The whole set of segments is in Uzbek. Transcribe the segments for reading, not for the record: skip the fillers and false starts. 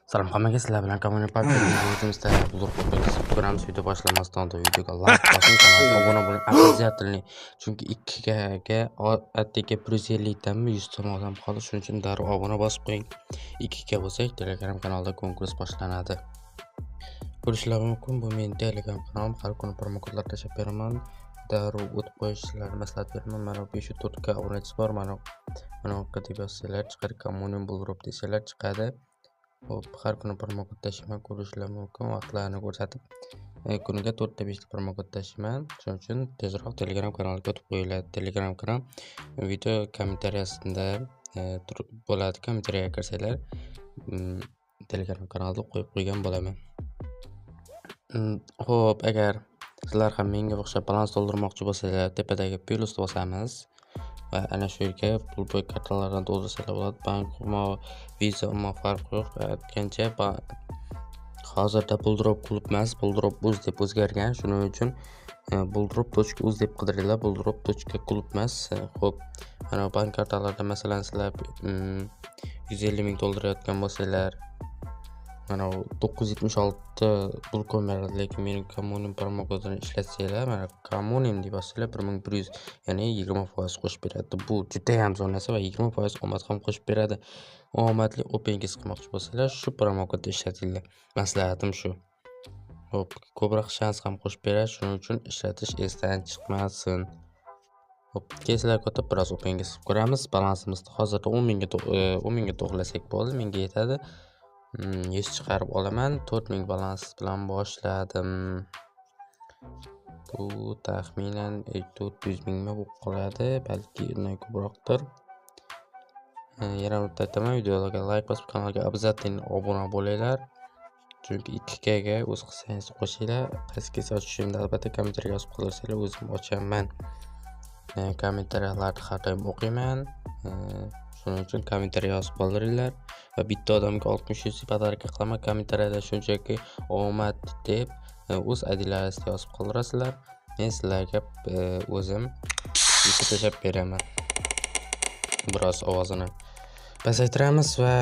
Salom hammaga, sizlar bilan Kommunik Parkdagi o'zimizda bulur qo'pingizni ko'ramiz. Video boshlamasdan oldin videoga like bosing, kanalga obuna bo'ling, обязательно. Chunki 2 ga atigi +50 100 so'm odam qoldi. Shuning uchun darrov obuna bosib qo'ying. 2 ga bo'lsak, Telegram kanalida konkurs boshlanadi. Ko'rishlaringiz mumkin, bu mening Telegram kanalim. Har kuni promokodlar tashlab beraman. Darrov o'tib qo'yishlarini maslahat beraman. Mana 504 ga obunachisi bor. Mana bu deb yozsanglar chiqadi, Kommunik Bulrup desalar chiqadi. Hop, har kuni promokod tashlayman, ko'rishlaringiz mumkin. Vaqtlarini ko'rsatib, kuniga 4 ta 5 ta promokod tashlayman. Shuning uchun tezroq Telegram kanaliga o'tib qo'yinglar. Telegram kanal video kommentariyasida bo'ladi. Kommentariyaga kirsanglar, Telegram kanalda qo'yib qo'ygan bo'laman. Hop, agar sizlar ham menga o'xshab balans to'ldirmoqchi bo'lsanglar, tepadagi plyusni bosamiz. Va ana shu yerga pul boy kartalardan to'ldirsalar bo'ladi. Bank, Visa, farq yo'q. Aytgancha hozirda Buldrop klub emas, Buldrop uz deb o'zgargan. Shuning uchun buldrop.uz deb qidiringlar. Buldrop.klub emas. Xo'p, mana bank kartalarida masalan sizlar 150 ming to'ldirayotgan bo'lsanglar, mana 976 pul ko'maradi, lekin mening Kommunik promokodini ishlatsanglar, mana Kommunik deb yozsanglar 1100, ya'ni 20% qo'shib beradi. Bu juda ham zo'r narsa va 20% omad ham qo'shib beradi. Omadli opengiz qilmoqchi bo'lsanglar, shu promokodni ishlatinglar. Maslahatim shu. Hop, ko'proq shans ham qo'shib beradi, shuning uchun ishlatish esdan chiqmasin. Hop, keyslar kotib biroz opengiz qilib ko'ramiz. Balansimizni hozirda 10 mingga to'g'rilasak bo'ldi, menga yetadi. 100 chiqarib olaman. 4000 balans bilan boshladim. Bu taxminan 400 mingmi bo'lib qoladi, balki undan ko'proqdir. Yana bir aytaman, videoga like bosib, kanalga обязательно obuna bo'linglar. Chunki 2 ga o'z qilsangiz qo'shinglar. Qaysi kelsa ochishimda albatta kommentariya yozib qoldirsanglar, o'zim ochaman. Kommentariyalarni har doim o'qiyman. Shuning uchun kommentariya yozib qoldiringlar va bitta odamga 60 podarka qilaman. Kommentariyada shunchaki omad deb o'z idlaringizni yozib qoldirasizlar. Men sizlarga o'zim tashlab beraman. Biroz ovozini pasaytiramiz va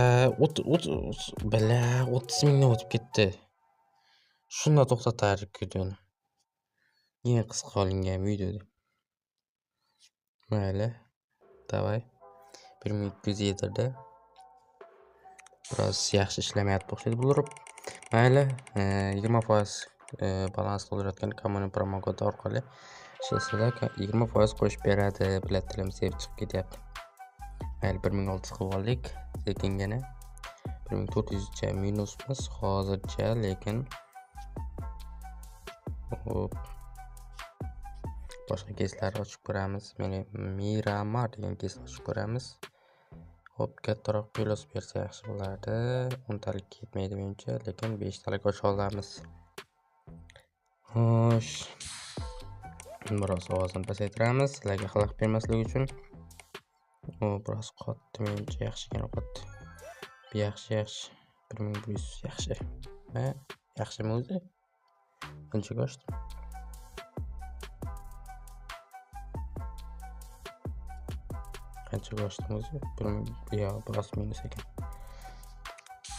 30 mingdan o'tib ketdi. Shunda to'xtatardik videoni. Eng qisqa olingan video deb. Mayli, davay. 1200 yetirdi. Biroz yaxshi ishlamayapti o'xshaydi Buldrop. Mayli, 20% balans to'ldirayotgan Kommunik promokodi orqali ishlasanglar 20% qo'shib beradi. Biletlarim sevib chiqib ketyapti. Mayli, 1600 qilib oldik. Sekingina 1400 cha minusmiz hozircha, lekin hop, boshqa keyslarni ochib ko'ramiz. Meni Miramar degan keysni ochib ko'ramiz. Hop, kattaroq plus bersa yaxshi bo'lardi. 10 talik ketmaydi menimcha, lekin 5 talik ocha olamiz. Xo'sh, biroz ovozini pasaytiramiz, sizlarga xalaqit bermaslik uchun. Biroz qotdi menimcha, yaxshigina qotdi. Yaxshi. 1100 yaxshi. Va yaxshimi o'zi? Qanchaga oshdi? Qanchaga oshdim o'zi? Biroz minus ekan.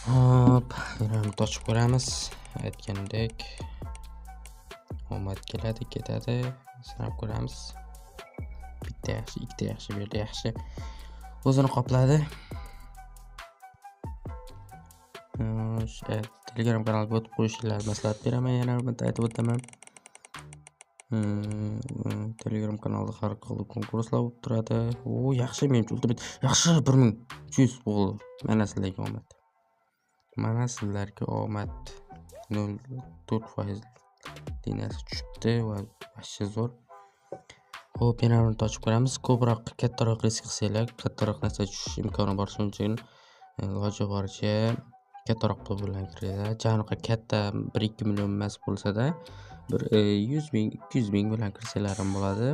Hop, yana ochib ko'ramiz. Aytgandek, omad keladi, ketadi. Sanab ko'ramiz. Bitta yaxshi, ikkita yaxshi berdi, yaxshi. O'zini qopladi. Telegram kanaliga o'tib qo'yishinglarni maslahat beraman. Yana bir aytib o'taman. Telegram kanalida har xil konkurslar bo'lib turadi. Yaxshi, menimcha ultimate yaxshi 1300 bo'ldi. Mana sizlarga omad. 0.4% dinasi tushibdi va yaxshi zo'r. Xo'p, yana bir ochib ko'ramiz. Ko'proq kattaroq risk qilsanglar, kattaroq narsa tushish imkoni bor. Shuning uchun iloji boricha kattaroq pul bilan kiringlar. Janoqa katta 1-2 million emas bo'lsa-da, bir 100 ming, 200 ming bilan kirsanglar ham bo'ladi.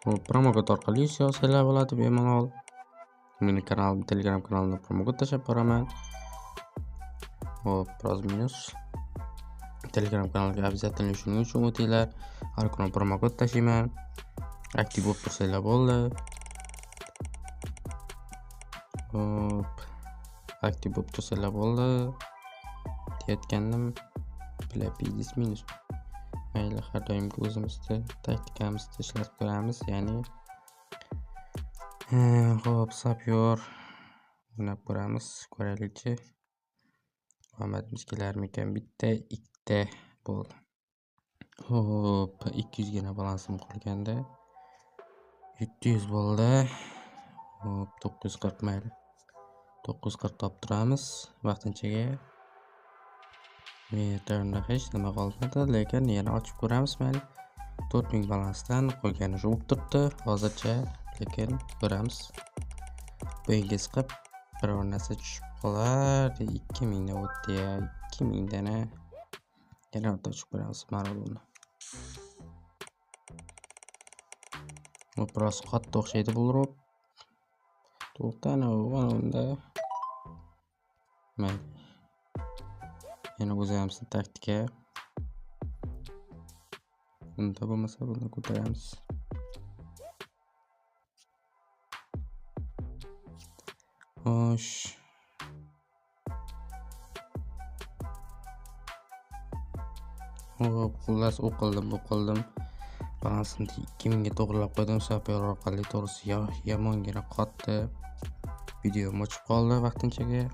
Hop, promokod orqali yozsanglar bo'ladi bemalol. Mening kanalim, Telegram kanalimda promokod tashlab boraman. Hop, biroz minus. Telegram kanaliga обязательно shuning uchun o'tinglar. Har kuni promokod tashlayman. Aktiv bo'lib tursanglar bo'ldi. Hop, aktiv bo'lib tursalar bo'ldi deyotgandim. Bilapsiz minus. Mayli, har doimgi o'zimizda taktikamizda ishlatib ko'ramiz, ya'ni xo'p, sapyor o'ynab ko'ramiz, ko'raylikchi. Omadimiz kelarmikan? Bitta, ikkita bo'ldi. Xo'p, 200 gina balansim qolganda 700 bo'ldi. Xo'p, 940 mayli. 940 topib turamiz vaqtinchaga. Metrda hech nima qolmadi, lekin yana ochib ko'ramiz mayli. 4000 balansdan qolgani shu bo'lib turibdi hozircha, lekin ko'ramiz. Bo'yinga siqib biror narsa tushib qolar. 2000 dan o'tdi ya, 2000 dana. Yana ochib ko'ramiz Maradona. Bu biroz qattiq o'xshaydi bu ro'p. To'xtani unda. Mayli. Yana o'zimiz taktika. Unda bo'lmasa buni ko'taramiz. Xo'sh. Xo'p, xullas o'qildim. Balansimni 2000 ga to'g'rilab qo'ydim. Sapyor orqali to'g'risi yomongina qotdi. Video o'chib qoldi vaqtinchaga.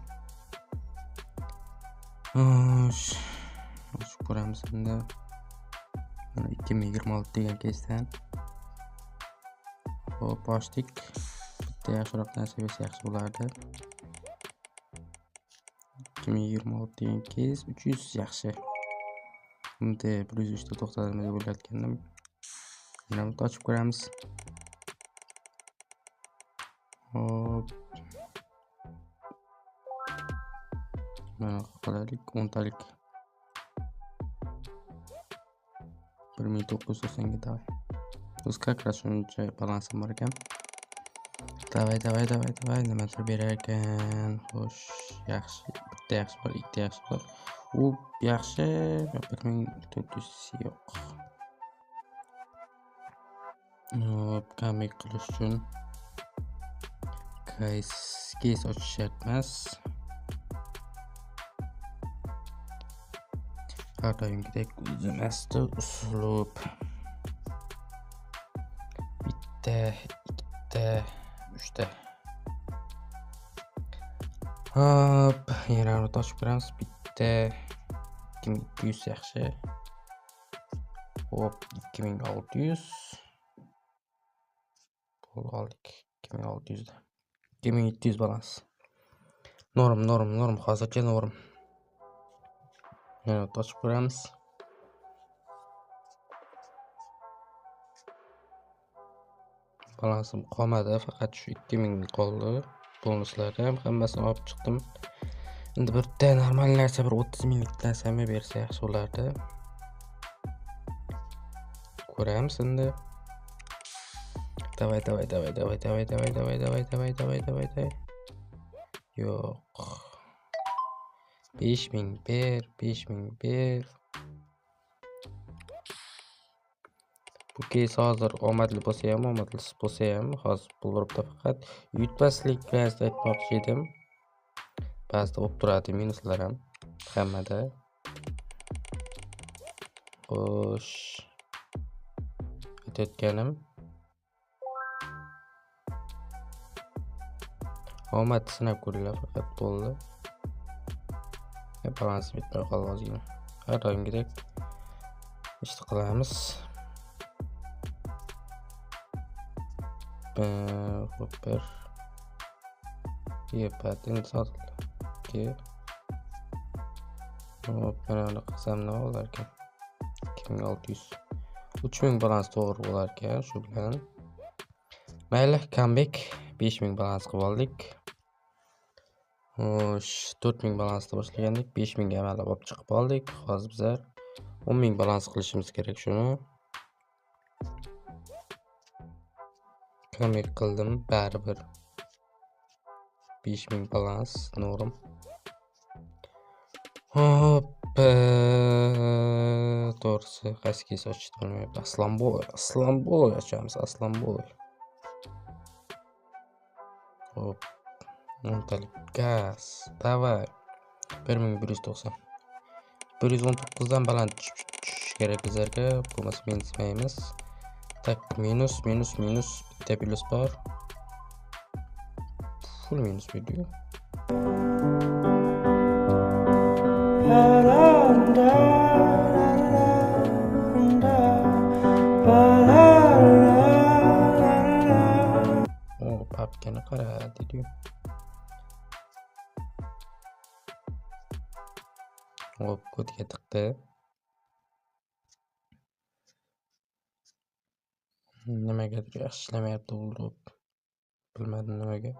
Xo'sh. Ochib ko'ramiz endi. 2026 degan keysdan. Xo'p, ochdik. Bitta yaxshiroq narsa bersa yaxshi bo'lardi. 2026 degan keys 300 yaxshi. Unda 103 ta to'xtadimi deb o'ylayotgandim. Yana bitta ochib ko'ramiz. Hop. Mana qilaylik 10 talik. 1990 ga davay. Biz как раз shuncha balansim bor ekan. Davay, nimadir berar ekan. Xo'sh, yaxshi. Bitta yaxshi bor, ikkita yaxshi bor. U yaxshi, 1400 yo'q. Hop, kamik qilish uchun keys ochish shart emas. Har doimgidek o'zimizda uslub. Bitta, ikkita, uchta. Hop, yana ochib ko'ramiz. Bitta 2200 yaxshi. Hop, 2600. Pul oldik 2600 da. 2700 balans. Norm, hozircha norm. Yana ochib ko'ramiz. Balansim qolmadi, faqat shu 2000 qoldi. Bonuslarni ham hammasini olib chiqdim. Endi bitta normal narsa, bir 30 minglik narsani bersa yaxshi bo'lardi. Ko'ramiz endi. Davay. Yo'q. 5000 ber. Bu keys hozir omadli bo'lsa ham, omadlisiz bo'lsa ham, hozir pul uribdi, faqat yutmaslik bilan aytmoqchi edim. Ba'zida olib turadi minuslar ham hammada. Xo'sh. Aytayotganim omad sinab ko'ringlar, faqat bo'ldi. Balans bitmay qoldi ozgina. Har doimgidek ishni qilamiz. Hopper. Patent sotildi. Hop, mana qilsam nima bo'lar ekan? 2600. 3000 balans to'g'ri bo'lar ekan, shu bilan. Mayli, comeback 5000 balans qilib oldik. Xo'sh, 4000 balansda boshlagandik, 5000 ga amallab olib chiqib oldik. Hozir biz 10000 balans qilishimiz kerak shuni. Comeback qildim, baribir 5000 balans norm. Hop, to'g'risi qaysi keys ochishni bilmayapman. Aslanboy ochamiz, Aslanboy. Hop, o'ntalik gaz. Davay. 1190. 119dan baland tushish kerak bizlarga. Bo'lmasa mensimaymiz. Tak, minus. Bitta plus bor. Full minus berdi-yu. Papkani qara dedi-yu. Hop, kodga tiqdi. Nimagadir yaxshi ishlamayapti u. Bilmadim nimaga.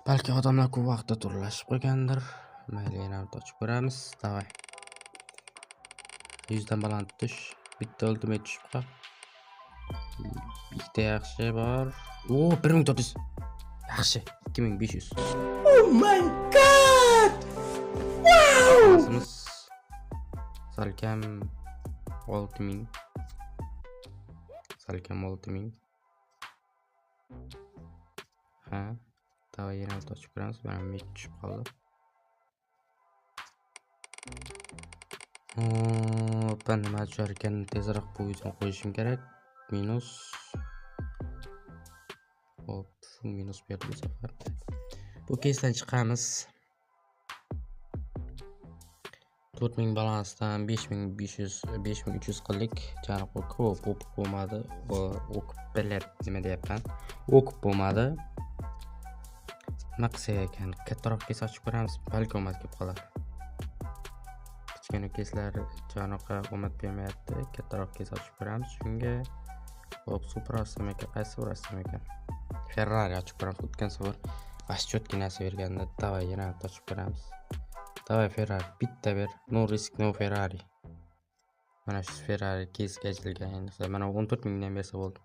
Balki odamlar ko'p vaqtda turlashib qo'ygandir. Mayli, yana ochib ko'ramiz. Davay. 100 dan baland tush. Bitta ultimate tushib qol. Bitta yaxshi bor. 1400. Yaxshi. 2500. Oh my god! Wow! Salkam 6000. Ha. Davay, yana ochib ko'ramiz. Mana mik tushib qoldi. Ben nima tushar ekan, tezroq bu videoni qo'yishim kerak. Minus. Hop, full minus berdi bu safar. Bu keysdan chiqamiz. 4000 balansdan 5300 qildik. Janob ko'p bo'lmadi. O'qib bilet nima deyapman. O'qib bo'lmadi. Nima qilsak ekan, kattaroq keys ochib ko'ramiz. Balki omad kelib qolar. Kichkina keyslar janoqqa omad bermayapti. Kattaroq keys ochib ko'ramiz. Shunga hop, Supra olsam ekan, qaysi olsam ekan? Ferrari ochib ko'ramiz. O'tgan safar vashchotki narsa berganda, davay yana ochib ko'ramiz. Davay Ferrari, bitta ber. No risk, no Ferrari. Mana shu Ferrari keysga ochilgan endi. Mana 14000 dan bersa bo'ldi.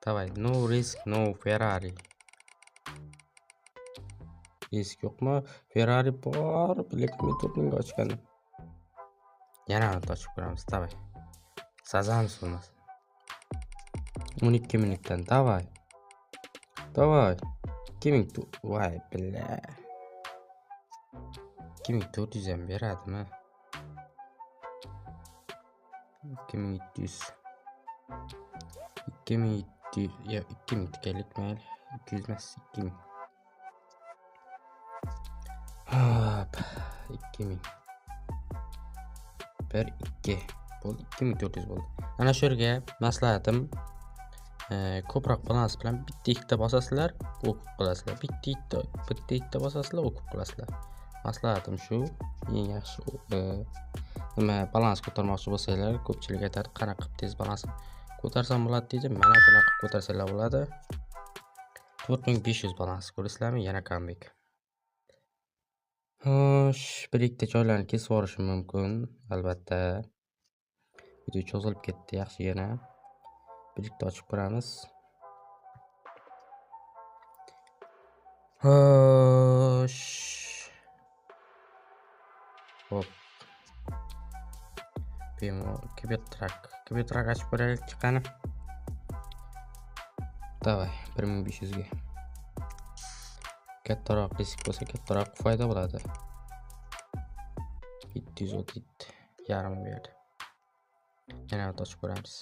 Davay, no risk, no Ferrari. Risk yo'qmi? Ferrari bor, lekin 4000 ga ochgandim. Yana ochib ko'ramiz, davay. Sazamiz bo'lmasin. 12 minutdan, davay. 2000, voy billa. 2400 ham beradimi? 2700. 2000 tikalik mayli. 200 emas, 2000. Hop, 2000. 2 bo'ldi, 2400 bo'ldi. Ana shu yerga maslahatim, ko'proq balans bilan bitta bosasizlar, o'qib qolasizlar. Bitta bosasizlar, o'qib qolasizlar. Maslahatim shu, eng yaxshi nima balans ko'tarmoqchi bo'lsanglar, ko'pchilik aytadi, qanaqa qilib tez balans ko'tarsam bo'ladi deydi. Mana bunaqa qilib ko'tarsanglar bo'ladi. 4500 balans ko'rasizlarmi? Yana comeback. Xo'sh, bir-ikkita joylarni kesib yuborishim mumkin, albatta. Video cho'zilib ketdi yaxshigina. Birlikda ochib ko'ramiz. Xo'sh. Hop. Kibetrak açıp ko'raylik chiqqani. Davay, 1500 ga. Kattaroq risk bo'lsa, kattaroq foyda bo'ladi. 737 yarim berdi. Yana ochib ko'ramiz.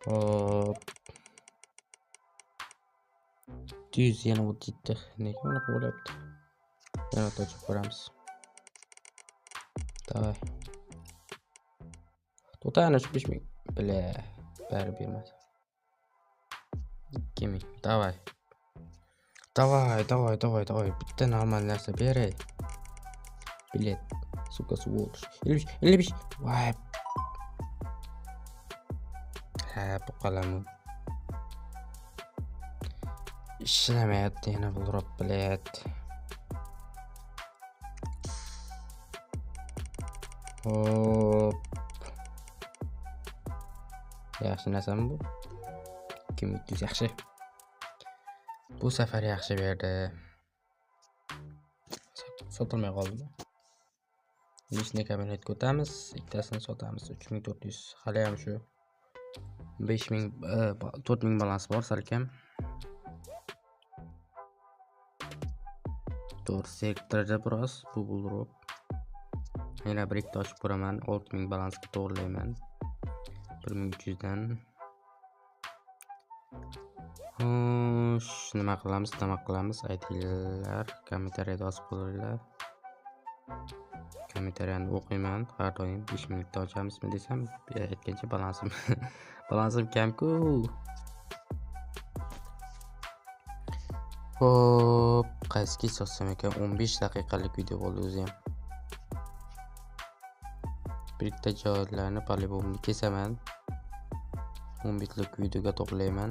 Hop. 100 yana o'tdi. Nega bunaqa bo'lyapti? Yana ochib ko'ramiz. Davay. To'tani 5000. Bile, bari bermadi. 2000. Davay. Bitta normal narsa beray. Bilet. Suka сволочь. 55. Voy. Ha, bu qalam. Ishlamayapti yana bu drop bilet. Hop. Yaxshi narsami bu? 2300 yaxshi. Bu safar yaxshi berdi. Sotilmay qoldimi? Lishni kabinetga o'tamiz, ikkitasini sotamiz. 3400. Hali ham shu 5000 4000 balans bor salkam. to'g'ri sektorda biroz bu bo'lroq. Yana bir ikkita ochib ko'raman. 6000 balansga to'g'rilayman. 1300 dan. Xo'sh, nima qilamiz? Aytinglar, kommentariyada yozib qo'yinglar. Kommentariyani o'qiyman. Har doim 5 minutda ochamizmi desam, aytgancha balansim kam-ku. Hop, qaysiga so'zsam ekan, 15 daqiqalik video bo'ldi o'zi ham. Bitta joylarni polibomni kesaman. 10 bitlik videoga to'playman.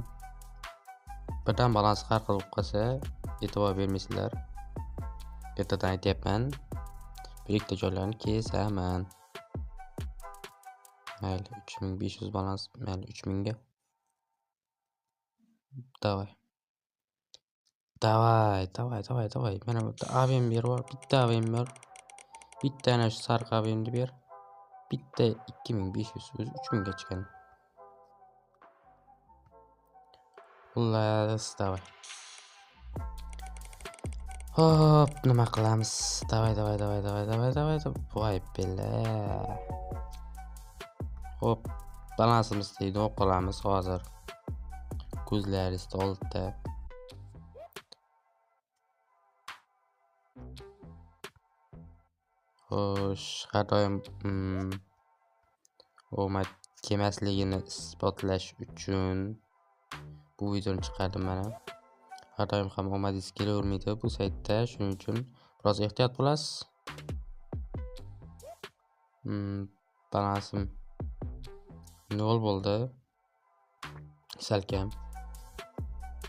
Birdan balans har xil bo'lib qolsa, e'tibor bermaysizlar. Ertadan aytyapman. Bitta joylarni kesaman. Mayli, 3500 balans, mayli 3000 ga. Davay. Mana bitta avim ber, bitta avim ber. Bitta ana shu sariq avimni ber. Bitta 2500, o'zi 3000 ga chiqqan. Xullas, davay. Hop, nima qilamiz? Davay. Voy bella. Hop, balansimizni deydi, qolamiz hozir. Ko'zlaringizni oldida. Xo'sh, har doim omad kelmasligini isbotlash uchun bu videoni chiqardim mana. Har doim ham omadingiz kelavermaydi bu saytda, shuning uchun biroz ehtiyot bo'lasiz. Balansim 0 bo'ldi. Salkam.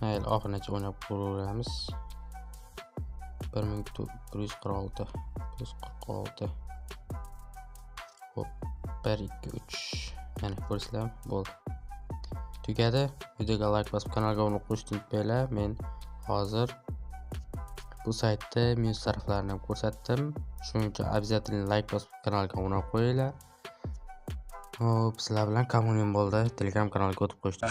Mayli, oxirigacha o'ynab ko'raveramiz. 1446. Hop, 1 2 3. Mana ko'rsizlar, bo'ldi. Tugadi. Videoga like bosib, kanalga obuna bo'lishni unutmanglar. Men hozir bu saytda minus taraflarini ham ko'rsatdim. Shuning uchun обязательно like bosib, kanalga obuna qo'yinglar. Hop, sizlar bilan kommuniyam bo'ldi. Telegram kanaliga o'tib qo'yishdi.